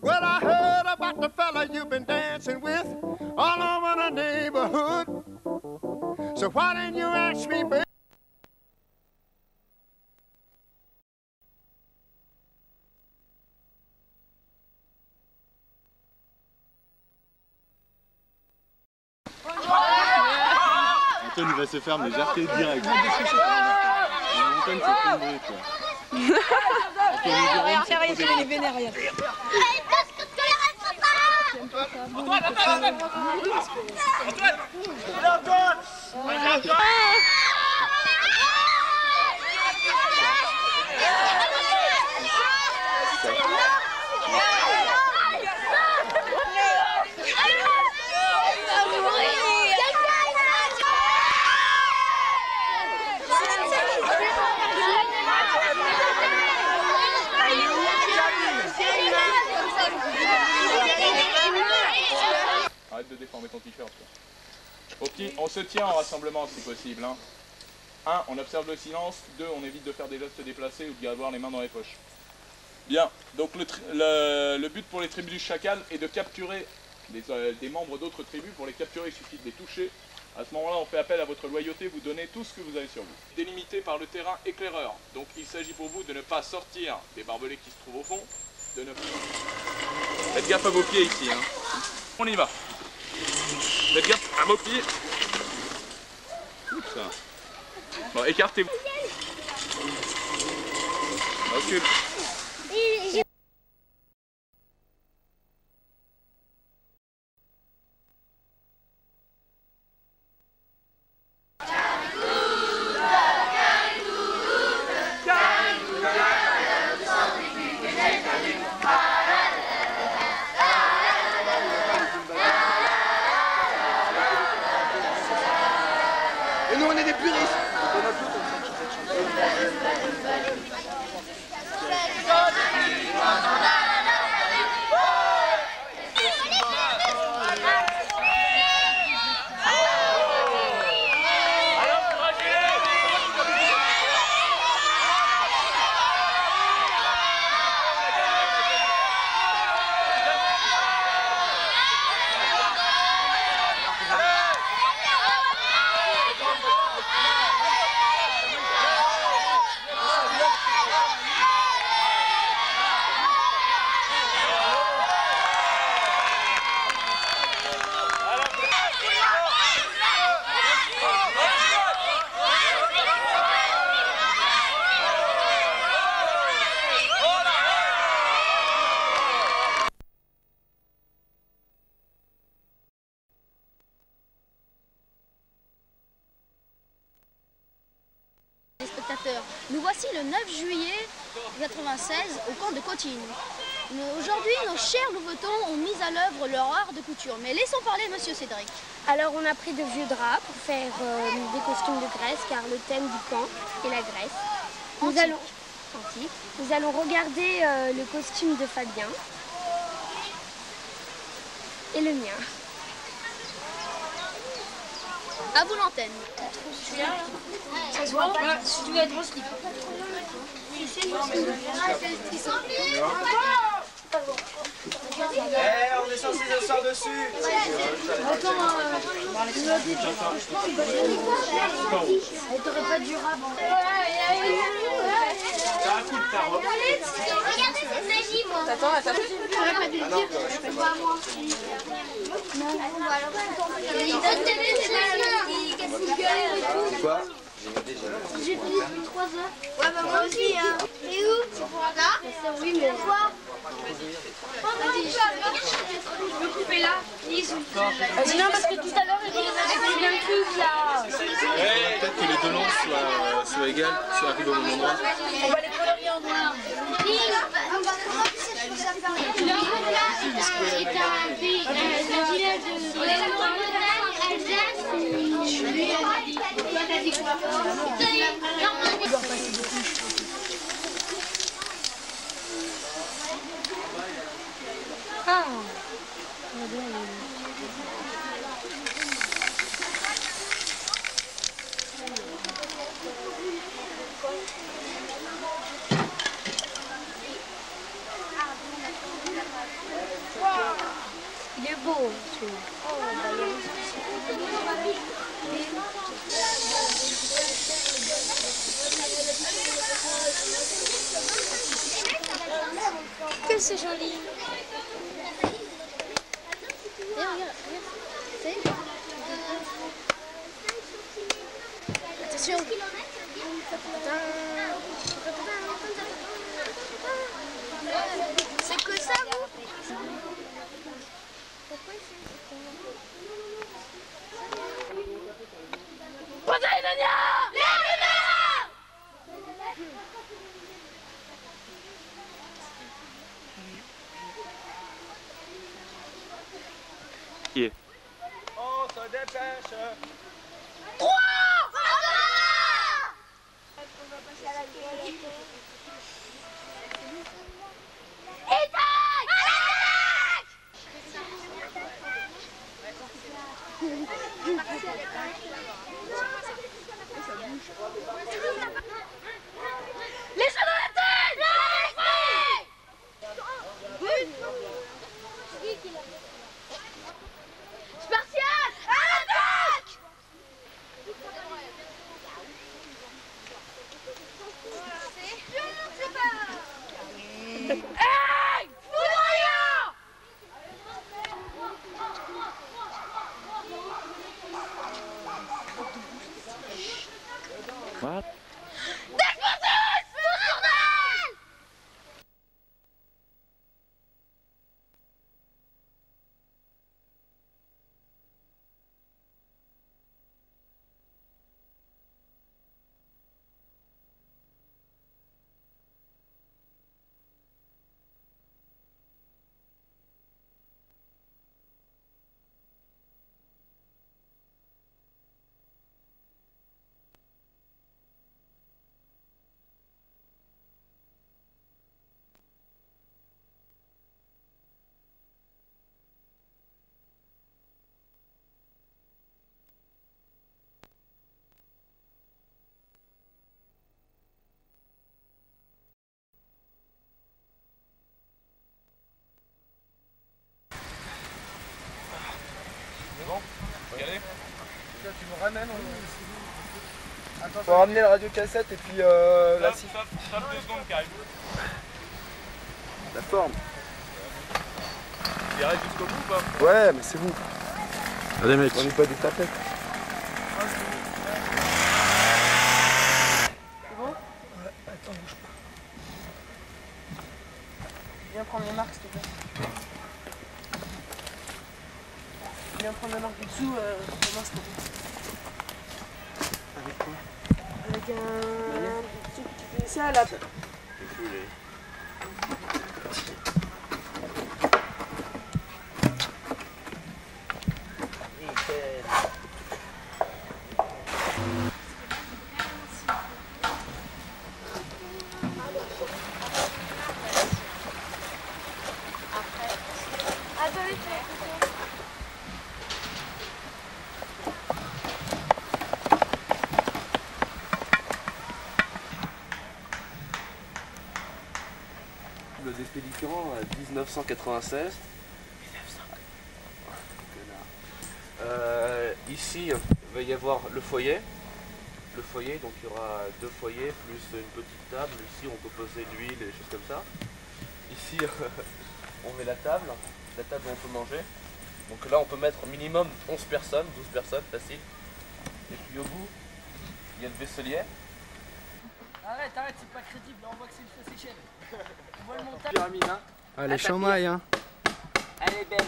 Well, I heard about the fella you've been dancing with all over the neighborhood. So why didn't you ask me, baby? Antoine il va se faire mais jarter direct. Antoine c'est tombé quoi. Regarde, il est vénère, regarde. Antoine, Antoine, Antoine. Arrête de déformer ton t-shirt. Ok, on se tient en rassemblement si possible. 1. On observe le silence. 2. On évite de faire des gestes déplacés ou d'avoir les mains dans les poches. Bien, donc le but pour les tribus du chacal est de capturer des membres d'autres tribus. Pour les capturer, il suffit de les toucher. À ce moment-là, on fait appel à votre loyauté, vous donnez tout ce que vous avez sur vous. Délimité par le terrain éclaireur. Donc il s'agit pour vous de ne pas sortir des barbelés qui se trouvent au fond. Faites gaffe à vos pieds ici. On y va. Faites gaffe à vos pieds. Ça. Bon, écartez-vous. Recule. Et nous on est des puristes. Nous voici le 9 juillet 1996 au camp de Cottigny. Aujourd'hui, nos chers louvetons ont mis à l'œuvre leur art de couture. Mais laissons parler Monsieur Cédric. Alors on a pris de vieux draps pour faire des costumes de Grèce, car le thème du camp est la Grèce. Nous allons regarder le costume de Fabien et le mien. À vous l'antenne. Ça se voit pas. Tu dois être au slip. On est censé s'asseoir dessus. Elle t'aurait pas dû rap. Regardez cette magie, moi. Attends. J'aurais pas dû le dire, je fais pas à moi. Non, C'est quoi? J'ai fini depuis 3 heures. Ouais, bah moi aussi, hein. Et où? C'est pour là? Oui, mais quoi? Je veux couper là. Non, parce que tout à l'heure, il y avait plein de trucs là. Peut-être que les deux langues soient égales, soient arrivées au même endroit. On va les colorier en noir. Oh, celui-là. Oh, bah, il y a les autres. Que c'est joli. Regarde. Attention. C'est que ça, vous? Pourquoi il fait On se dépêche. What? Tu me ramènes, faut ramener la radio cassette et puis la scie. Stop 2 secondes, Karim. La forme. Il reste jusqu'au bout ou pas? Ouais, mais c'est vous. Allez mec. On n'est pas des tapettes. C'est bon? Ouais, attends, bouge pas. Viens prendre les marques, s'il te plaît. Viens prendre la marque du dessous, la marque, s'il te plaît. Avec quoi? Avec un truc qui fait ça là. Le Despédicant, 1996. Ici, il va y avoir le foyer. Le foyer, donc il y aura 2 foyers plus une petite table. Ici, on peut poser de l'huile et des choses comme ça. Ici, on met la table où on peut manger. Donc là, on peut mettre minimum 11 personnes, 12 personnes, facile. Et puis au bout, il y a le vaisselier. Arrête, c'est pas crédible, là on voit que c'est une fausse échelle. On voit le montage. Pyramide, hein. Allez, chamaille, hein. Elle est belle.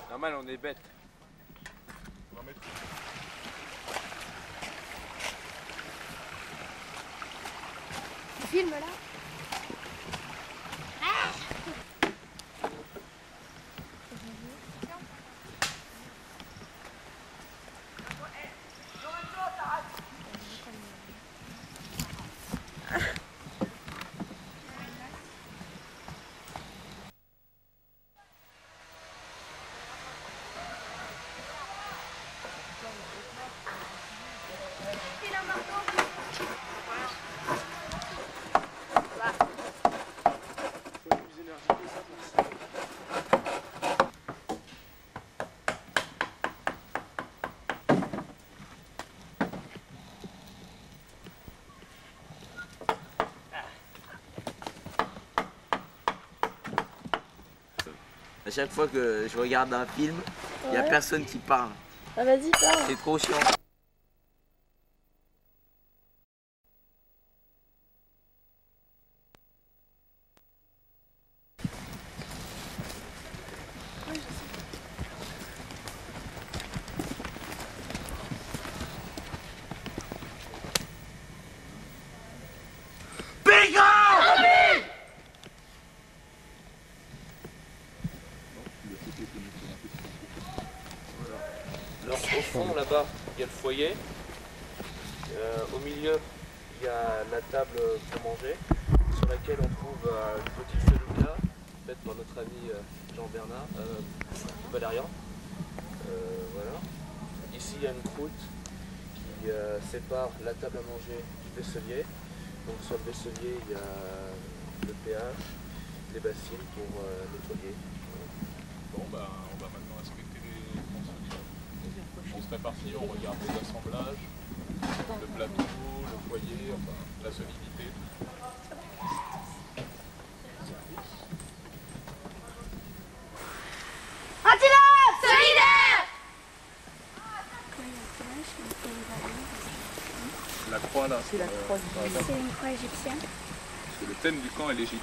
Normal, on est bête. Tu filmes là? À chaque fois que je regarde un film, il n'y a personne qui parle. Ah vas-y, parle. C'est trop chiant. Alors au fond là-bas, il y a le foyer. Au milieu, il y a la table pour manger, sur laquelle on trouve une petite feluca faite par notre ami Jean-Bernard Valérian. Voilà. Ici, il y a une croûte qui sépare la table à manger du vaisselier. Donc sur le vaisselier, il y a le pH, les bassines pour nettoyer. Bon, bah, on va maintenant inspecter les consolidations. On serait parti, on regarde les assemblages, le plateau, le foyer, enfin, la solidité. Antilope solidaire. La croix là, C'est la croix c'est une croix égyptienne. le thème du camp est l'Égypte.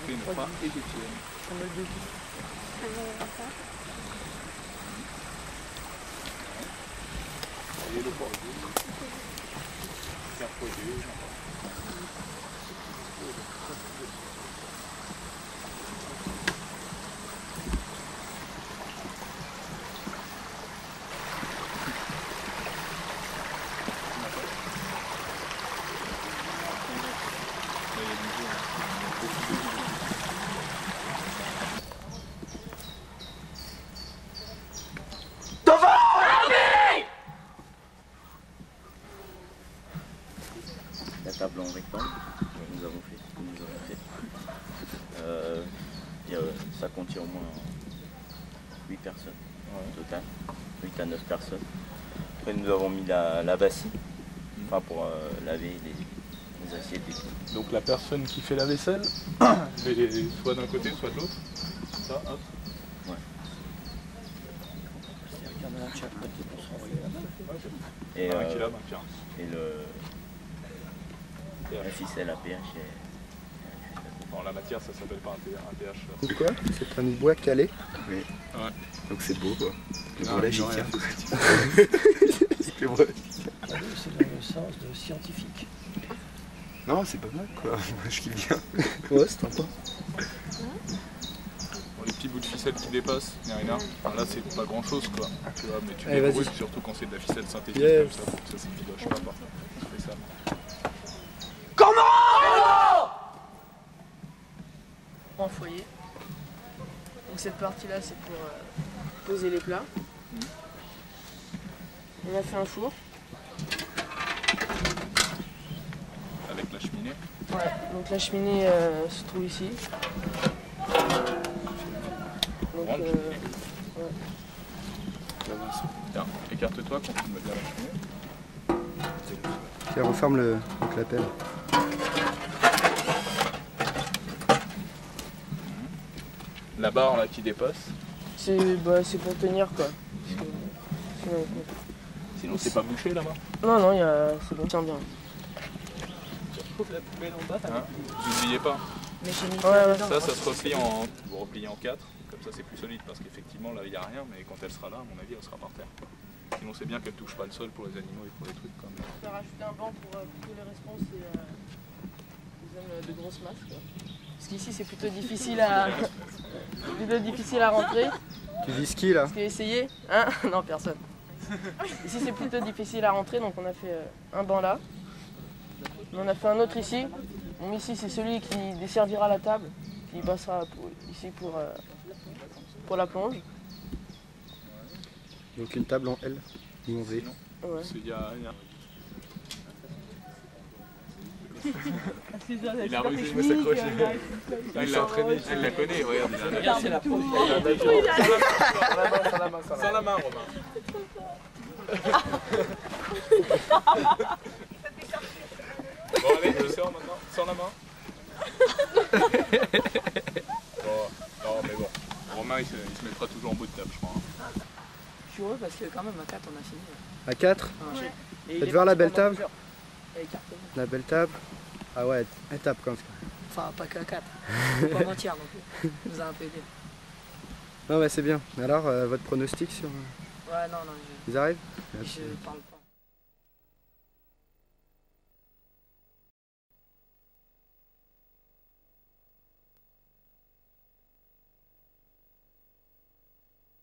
C'est une croix égyptienne. Et le port. C'est un foyer. La table en rectangle que nous avons fait. Ça contient au moins 8 personnes au total, 8 à 9 personnes. Après nous avons mis la bassine, enfin pour laver les assiettes et tout. Donc la personne qui fait la vaisselle, soit d'un côté, soit de l'autre. Ça, hop. Ouais. Il y en a un de chaque côté pour se renvoyer là-bas. Et, un qui l'a, tiens. Et la ficelle à pH. En la matière, ça s'appelle pas un pH. C'est quoi? C'est un bois calé. Oui. Ouais. Donc c'est beau quoi. Et voilà, j'y tiens. C'est vrai. C'est dans le sens de scientifique. Non, c'est pas mal quoi. Moi je kiffe bien. Ouais, c'est sympa. Bon, les petits bouts de ficelle qui dépassent, il y a rien. Enfin, là, c'est pas grand chose quoi. Tu vois, mais tu Allez, débrutes, vas-y. surtout quand c'est de la ficelle synthétique Yes. comme ça, pour que ça s'effiloche pas. C'est ça. En foyer. Donc cette partie-là, c'est pour poser les plats. On a fait un four. Avec la cheminée. Ouais. Donc la cheminée se trouve ici. Donc, Grande cheminée. ouais. Tiens, écarte-toi quand tu me bien la cheminée. Tiens, referme le clapet. La barre là qui dépasse. C'est pour tenir quoi. Sinon c'est pas bouché là-bas. Non, c'est bon, tiens bien. Tu retrouves la poubelle en bas hein. N'oubliez pas. Ouais. Ça se replie en. Vous repliez en 4, comme ça c'est plus solide parce qu'effectivement là il n'y a rien, mais quand elle sera là, à mon avis elle sera par terre. Sinon c'est bien qu'elle touche pas le sol pour les animaux et pour les trucs comme. On va rajouter un banc pour que les responses ils aiment de grosses masses quoi. Parce qu'ici c'est plutôt difficile à rentrer. Tu vis qui là? Parce qu'essayer, hein? Non personne. Ici c'est plutôt difficile à rentrer donc on a fait un banc là. On a fait un autre ici. Bon, ici c'est celui qui desservira la table, qui passera ici pour la plonge. Donc une table en L ou en V. Ouais. Il a réussi à s'accrocher. Elle l'a entraîné, elle la connaît, regarde. Regarde, c'est la pose. Sans la main, Romain. Bon, allez, je sors maintenant. Sans la main. Bon, non, mais bon. lendemain, il se mettra toujours en bout de table, je crois. Je suis heureux parce que quand même à 4 on a fini. À 4? Ouais. Faites voir la belle table? Écarté. La belle table? Ah ouais, étape comme ça. Enfin, pas que à 4. Faut pas mentir non plus. Il nous a un peu aidé. Non mais c'est bien. Alors, votre pronostic sur... Ouais, non, Ils arrivent? je parle pas.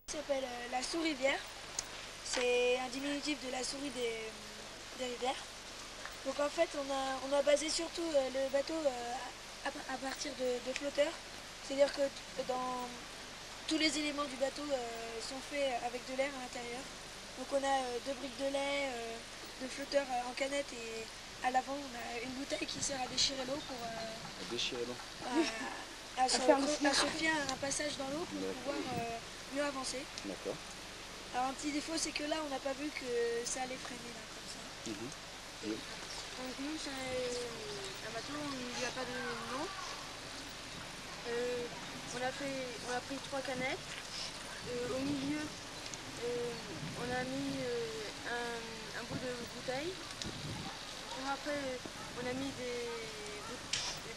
Ça s'appelle la Sous-Rivière. C'est un diminutif de la souris des rivières. Donc en fait, on a basé surtout le bateau à partir de flotteurs. C'est-à-dire que tous les éléments du bateau sont faits avec de l'air à l'intérieur. Donc on a 2 briques de lait, 2 flotteurs en canette et à l'avant on a une bouteille qui sert à déchirer l'eau pour à se fier un passage dans l'eau pour pouvoir mieux avancer. D'accord. Alors un petit défaut c'est que là on n'a pas vu que ça allait freiner là comme ça. Donc nous c'est un bateau, on ne lui a pas donné de nom. On a pris 3 canettes. Au milieu on a mis un bout de bouteille. Après on a mis des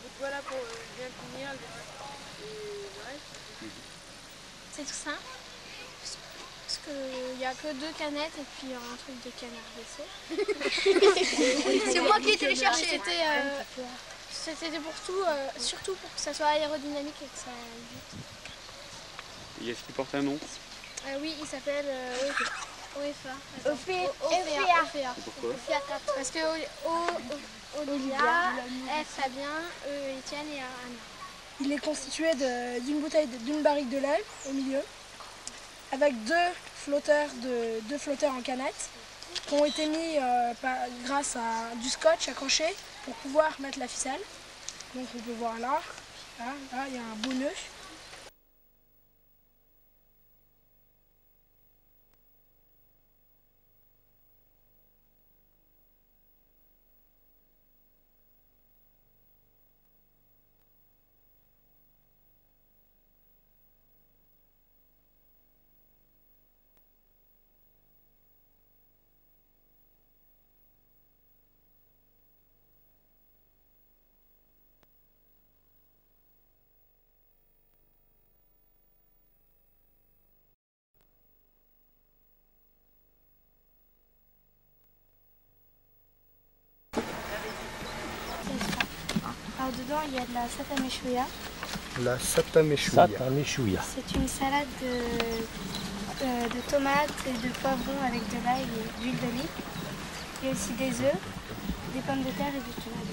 bouts de bois là pour bien tenir et le reste. C'est tout simple. Parce qu'il n'y a que 2 canettes et puis un truc de canard blessé. C'est moi qui ai été les chercher. C'était pour tout, surtout pour que ça soit aérodynamique et que ça aille vite. Et est-ce qu'il porte un nom? Oui, il s'appelle OFA. Pourquoi? Parce que Olivia, F Fabien, E Étienne et Anna. Il est constitué d'une bouteille, d'une barrique de lait au milieu, avec 2 flotteurs en canette qui ont été mis grâce à du scotch accroché pour pouvoir mettre la ficelle. Donc on peut voir là, il y a un beau nœud. Alors dedans il y a de la satameshouya. La satameshouya. C'est une salade de tomates et de poivrons avec de l'ail et d'huile d'olive. Il y a aussi des œufs, des pommes de terre et du tomate.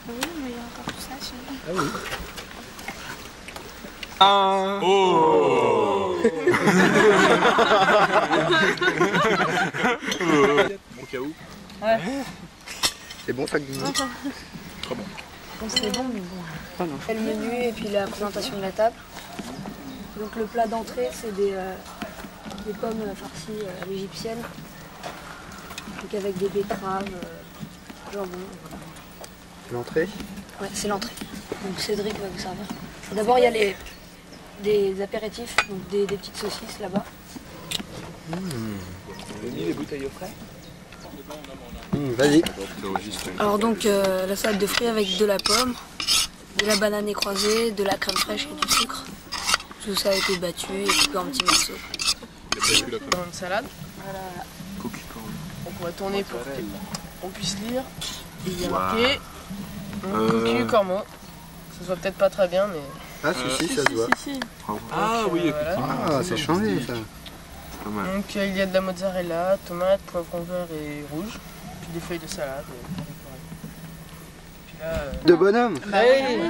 Oui, mais il y a encore tout ça chez nous. Ah oui. Au cas où. Ouais. C'est bon ça que vous Très bon. C'est bon, mais bon. Ah non. Le menu et puis la présentation de la table. Donc le plat d'entrée, c'est des pommes farcies à l'égyptienne. Donc avec des betteraves, jambon. L'entrée? Ouais, c'est l'entrée. Donc Cédric va vous servir. D'abord, il y a des apéritifs, donc des petites saucisses là-bas. Vous avez mis les bouteilles au frais? Vas-y. Alors donc la salade de fruits avec de la pomme, de la banane écrasée, de la crème fraîche et du sucre. Tout ça a été battu et coupé en petits morceaux. Dans une salade. Voilà. On va tourner pour qu'on puisse lire. Il y a marqué cocu cormo. Ça se voit peut-être pas très bien mais... Ah si, ça se voit. Ah oui, effectivement. Ah, c'est changé ça. Donc il y a de la mozzarella, tomate, poivron vert et rouge, puis des feuilles de salade. Puis là, de bonhomme. Bah oui,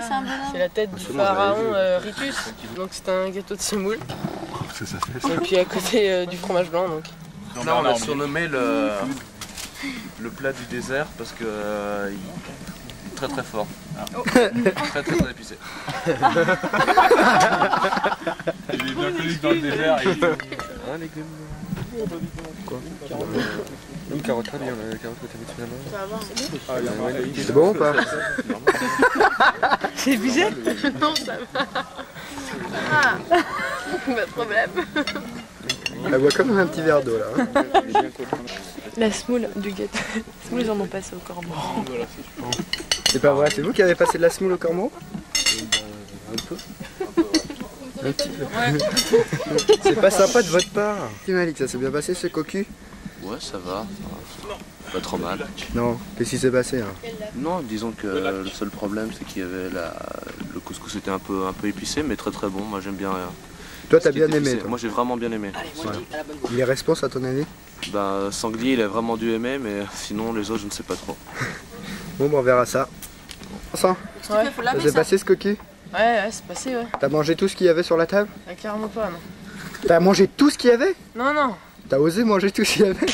c'est la tête du pharaon Ritus, donc c'est un gâteau de semoule. Et puis à côté du fromage blanc donc. Là on a surnommé le plat du désert parce que il est très très fort. Très épicé. Il est bien connu dans le désert. Ah, légumes. Quoi? Une carotte, très bien, la carotte que tu as mis finalement. C'est bon ou pas? C'est épicé? Non, ça va. Pas de problème. Elle boit comme un petit verre d'eau là. La semoule du gâteau. La semoule, ils en ont passé au corbeau. C'est pas vrai, c'est vous qui avez passé de la semoule au corbeau? Un peu. Un petit peu. C'est pas sympa de votre part. Malik, ça s'est bien passé ce cocu? Ouais, ça va. Pas trop mal. Non, qu'est-ce qui s'est passé hein? Non, disons que le seul problème c'est qu'il y avait le couscous était un peu épicé mais très très bon, moi j'aime bien. Toi t'as bien aimé toi? Moi j'ai vraiment bien aimé. Ouais. Il est responsable à ton avis? Bah Sanglier il a vraiment dû aimer mais sinon les autres je ne sais pas trop. Bon bah on verra ça. Ça Ouais, ça s'est passé ce cocu? Ouais, c'est passé, ouais. T'as mangé tout ce qu'il y avait sur la table? Carrément pas, non. T'as mangé tout ce qu'il y avait? Non, non. T'as osé manger tout ce qu'il y avait?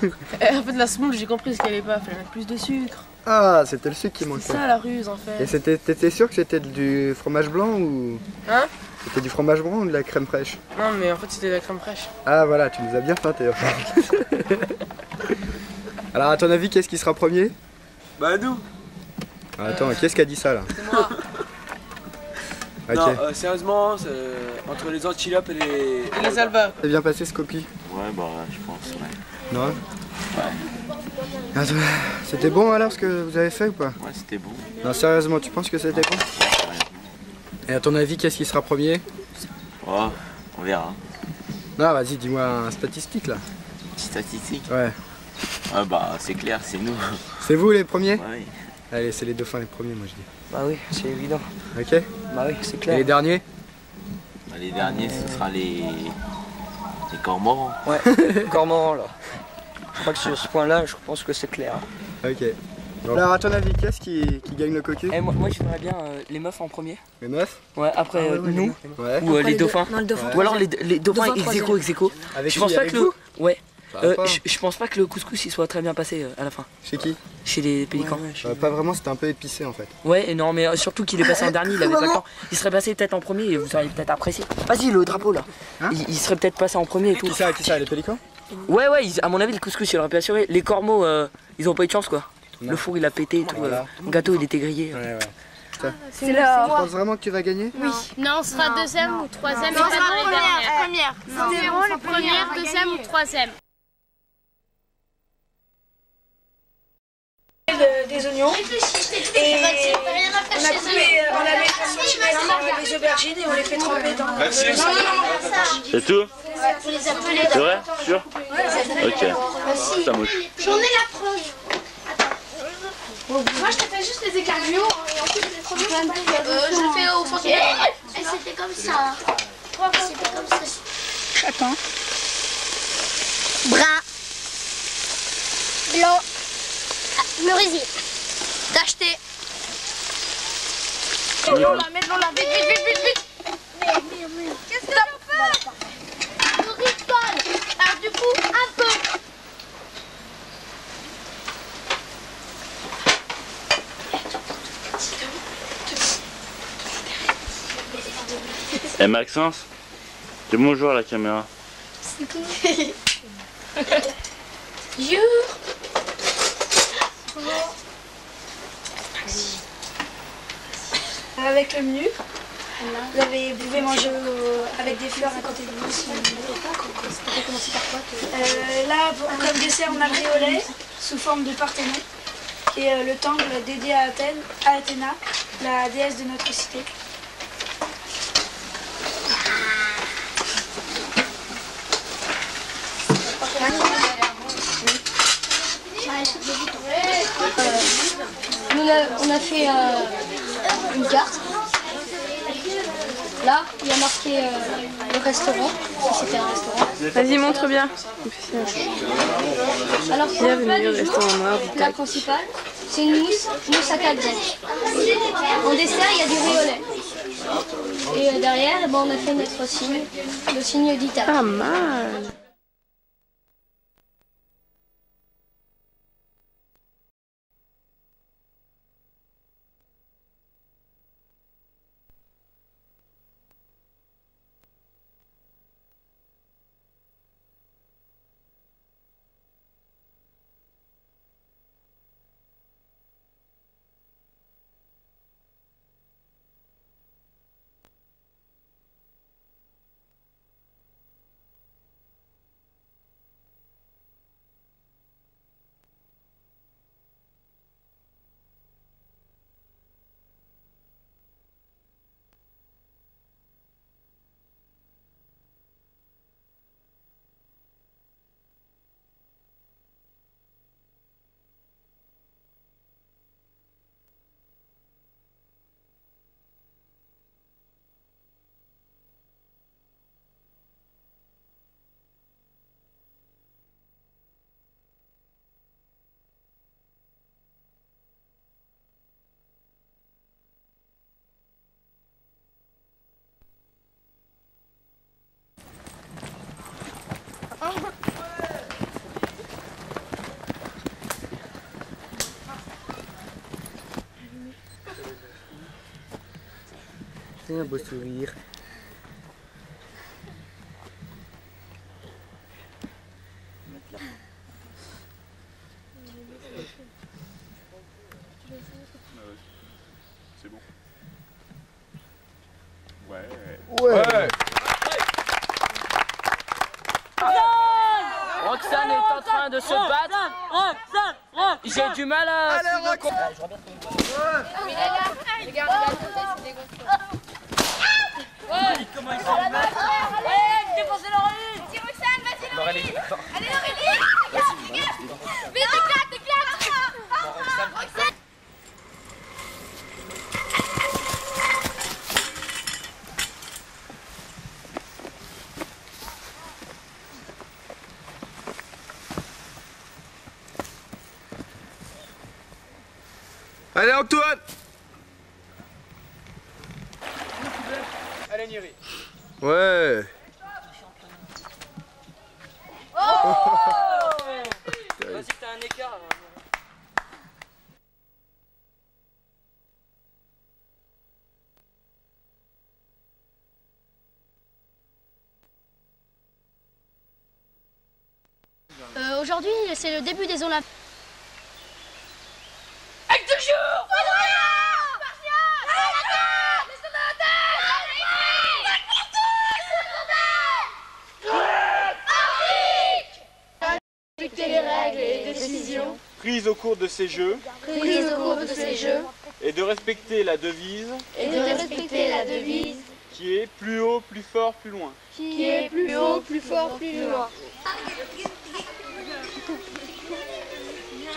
En fait, la semoule, j'ai compris ce qu'elle allait pas. Fallait mettre plus de sucre. Ah, c'était le sucre qui manquait. C'est ça la ruse en fait. Et t'étais sûr que c'était du fromage blanc ou... Hein? C'était du fromage blanc ou de la crème fraîche? Non, mais en fait, c'était de la crème fraîche. Ah voilà, tu nous as bien feinté en fait. Alors à ton avis, qu'est-ce qui sera premier? Bah nous. Ah, attends, qu'est-ce qui a dit ça là? C'est moi. Ok. Non, sérieusement, entre les antilopes et les... Et les albas. C'est bien passé ce cocu? Ouais, bah je pense, ouais. Non? Ouais. Attends, c'était bon alors ce que vous avez fait ou pas? Ouais, c'était bon. Non, sérieusement, tu penses que c'était bon? Et à ton avis, qu'est-ce qui sera premier? Oh, on verra. Non, vas-y, dis-moi un statistique là. Statistique? Ouais. Ah bah c'est clair, c'est nous. C'est vous les premiers? Ouais. Allez, c'est les dauphins les premiers, moi je dis. Bah oui, c'est évident. Ok? Bah oui, c'est Et clair. les derniers? Bah, les derniers, ce sera les cormorans. Ouais, cormorans là. Je crois que sur ce point-là, je pense que c'est clair. Ok. Alors à ton avis, qu'est-ce qui gagne le cocu? Moi je voudrais bien les meufs en premier. Les meufs? Ouais, après nous. Ouais. Ou les dauphins. Non, le dauphin. Ou alors les dauphins ex aequo. Avec Je pense qui? pas Avec que vous? Ouais. Ça va pas. Je pense pas que le couscous il soit très bien passé à la fin. Chez qui? Chez les pélicans. Pas vraiment, c'était un peu épicé en fait. Ouais, et non, mais surtout qu'il est passé en dernier, il avait pas le temps. Il serait passé peut-être en premier et vous auriez peut-être apprécié. Vas-y, le drapeau là. Hein? Il serait peut-être passé en premier et tout. Qui ça, les pélicans? Ouais, à mon avis, le couscous il aurait pu assurer. Les cormeaux, ils ont pas eu de chance quoi. Le four il a pété et tout. Voilà. Le gâteau il était grillé. Ouais. C'est là. Tu penses vraiment que tu vas gagner? Oui. Non, on sera deuxième ou troisième. Non, et pas dans les dernières. première. C'était bon, les premières, deuxième ou troisième. Des oignons et on a coupé, on a mis 1 cm les aubergines et on les fait tremper dans C'est tout? Faut les appeler. C'est vrai? Sûr? Ok. Ça mouche. J'en ai la preuve. Moi, je te fais juste les écarts bio et ensuite les premiers. Je le fais au centre. Et c'était comme ça. C'était comme ça. Attends. Brun. Blanc. Merisier. D'acheter. Mets-le là, vite. Qu'est-ce que tu fais? Je rigole. Alors, du coup, un peu. Eh Maxence, dis bonjour à la caméra. You. avec le menu. Vous pouvez manger avec des fleurs à côté de vous si vous voulez. Commencer par quoi Là, comme dessert, on a le riz au lait sous forme de parthénon, qui est le temple dédié à Athéna, la déesse de notre cité. On a fait une carte. Là, il y a marqué le restaurant, si c'était un restaurant. Vas-y, montre bien. Alors, pour le plat Bienvenue au du jour, restaurant noir le plat principal, c'est une mousse à calzette. En dessert, il y a du riz au lait. Et derrière, eh ben, on a fait notre signe, le signe d'Italie. Pas mal. C'est un beau sourire. C'est bon. Ouais. Ouais. Roxane est en train de se battre. J'ai du mal à... Allez, Roxane. Regarde, Comment il s'en va? allez, défoncez Laurélie. Vas-y Roxane, vas-y Laurélie. Allez Laurélie. Vite, éclate. Roxane. Allez, Antoine. Allez, Niri. Ouais. Vas-y, t'as un écart. Aujourd'hui, c'est le début des Olympiades. Avec toujours. Respecter les règles et les décisions Prise au cours de ces jeux. prises au cours de ces jeux Et de respecter la devise. et de respecter la devise Qui est plus haut, plus fort, plus loin. qui est plus haut, plus fort, plus loin.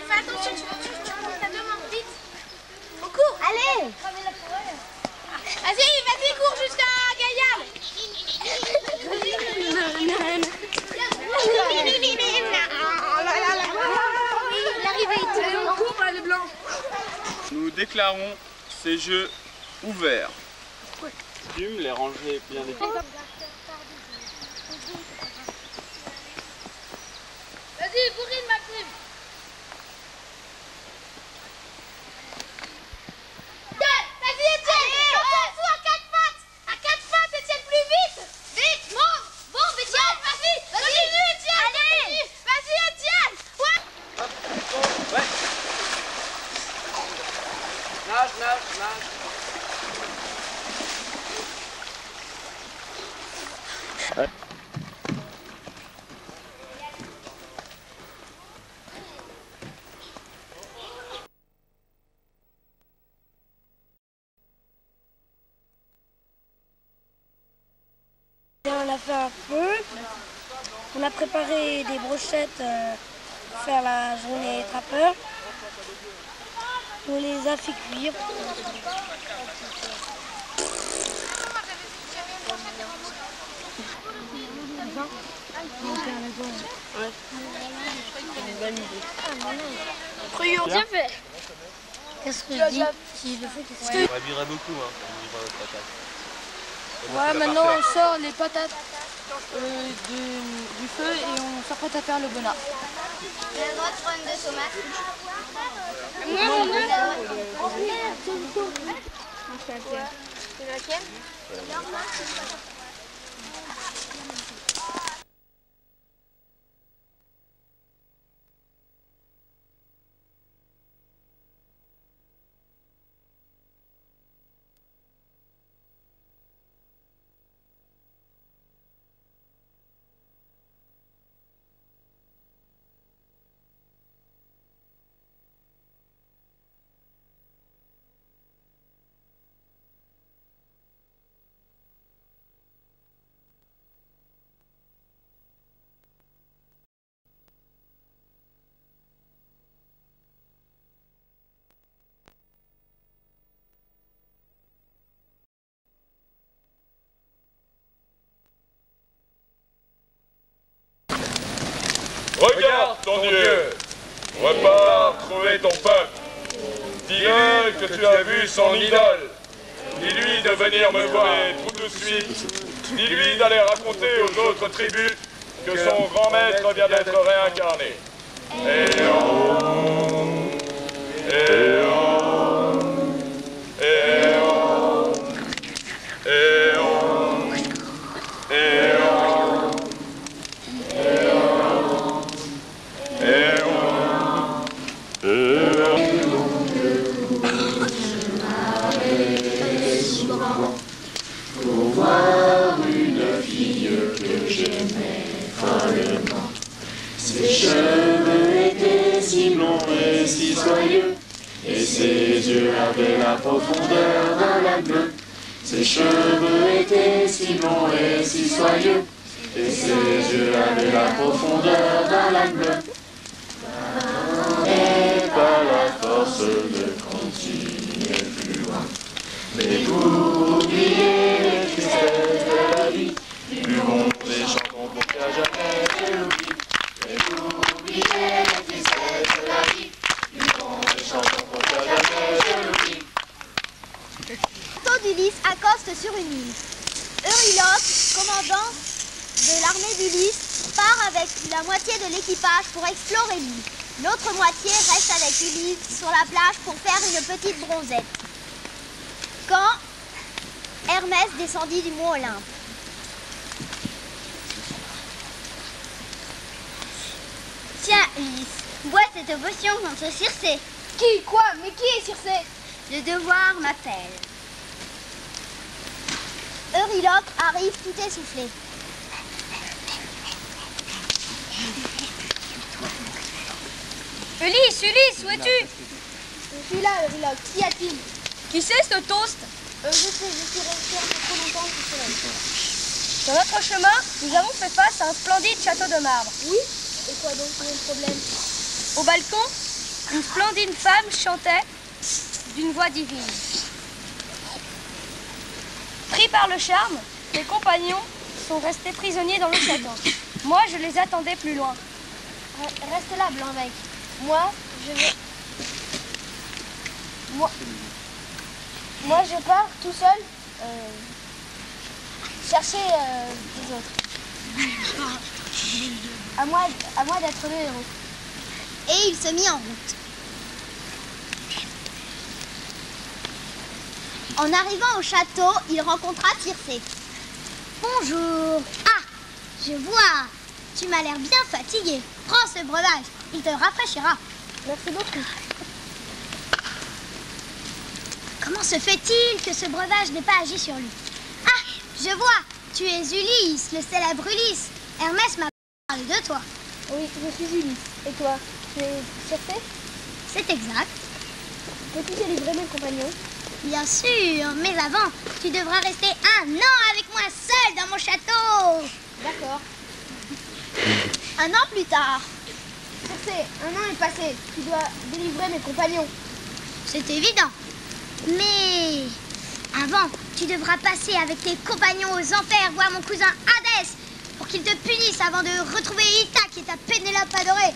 Fais attention, tu prends ta demande vite. On court. Allez. Vas-y, cours jusqu'à Gaillard. On court, les blancs. Nous déclarons ces jeux ouverts. Plume, les ranger bien définies. Vas-y, bourrine Maxime. Vas-y Étienne. Passe-toi à quatre pattes. À quatre pattes, Étienne, plus vite. Vite, monte. Bon, Étienne, vas-y. Continue Étienne. Allez. Vas-y Étienne. Ouais. Ouais. Nage. On a fait un feu, on a préparé des brochettes pour faire la journée trappeur. On les a fait cuire. Bien fait. Qu'est-ce que je dis? Si je le fais, qu'est-ce que On virerait beaucoup, hein, quand on livre notre patate. Ouais, maintenant on sort les patates du feu et on s'apprête à faire le bonat. J'ai le droit de prendre deux tomates. C'est laquelle? Regarde ton Dieu, repars trouver ton peuple. Dis-le que tu as vu son idole. Dis-lui de venir me voir tout de suite. Dis-lui d'aller raconter aux autres tribus que son grand maître vient d'être réincarné. ses yeux avaient la profondeur d'un lac bleu. Ses cheveux étaient si longs et si soyeux, et ses yeux avaient la profondeur d'un lac bleu. Et pas la force de continuer plus loin. Mais pour oublier les tristesses de la vie, nous buvons et chantons pour qu'à jamais je l'oublie. Mais pour oublier les tristesses de la vie, nous buvons et chantons pour qu'à jamais je l'oublie. Le bateau d'Ulysse accoste sur une île. Euryloque, commandant de l'armée d'Ulysse, part avec la moitié de l'équipage pour explorer l'île. L'autre moitié reste avec Ulysse sur la plage pour faire une petite bronzette. Quand Hermès descendit du mont Olympe. Tiens, Ulysse, bois cette potion contre Circé. Qui? Quoi? Mais qui est Circé? Le devoir m'appelle. Euryloque arrive tout essoufflé. Ulysse, Ulysse, où es-tu? Je suis là, Euryloque. Qu'y a-t-il? Qui c'est ce toast? Je sais, je suis resté un peu trop longtemps sous le soleil. Sur notre chemin, nous avons fait face à un splendide château de marbre. Oui? Et quoi donc? Quel est le problème? Au balcon, une splendide femme chantait d'une voix divine. Pris par le charme, les compagnons sont restés prisonniers dans le château. Moi, je les attendais plus loin. Reste là, Blanc-Bec. Moi, je pars tout seul chercher les autres. À moi d'être le héros. Et il se mit en route. En arrivant au château, il rencontra Circé. Bonjour. Ah, je vois. Tu m'as l'air bien fatigué. Prends ce breuvage, il te rafraîchira. Merci beaucoup. Comment se fait-il que ce breuvage n'ait pas agi sur lui? Ah, je vois. Tu es Ulysse, le célèbre Ulysse. Hermès m'a parlé de toi. Oui, je suis Ulysse. Et toi, tu es Circé? C'est exact. Peux-tu délivrer mes compagnons? Bien sûr, mais avant, tu devras rester 1 an avec moi seul dans mon château. D'accord. 1 an plus tard. Circé, 1 an est passé. Tu dois délivrer mes compagnons. C'est évident. Mais avant, tu devras passer avec tes compagnons aux enfers voir mon cousin Hadès pour qu'il te punisse avant de retrouver Ithaque et ta Pénélope adorée.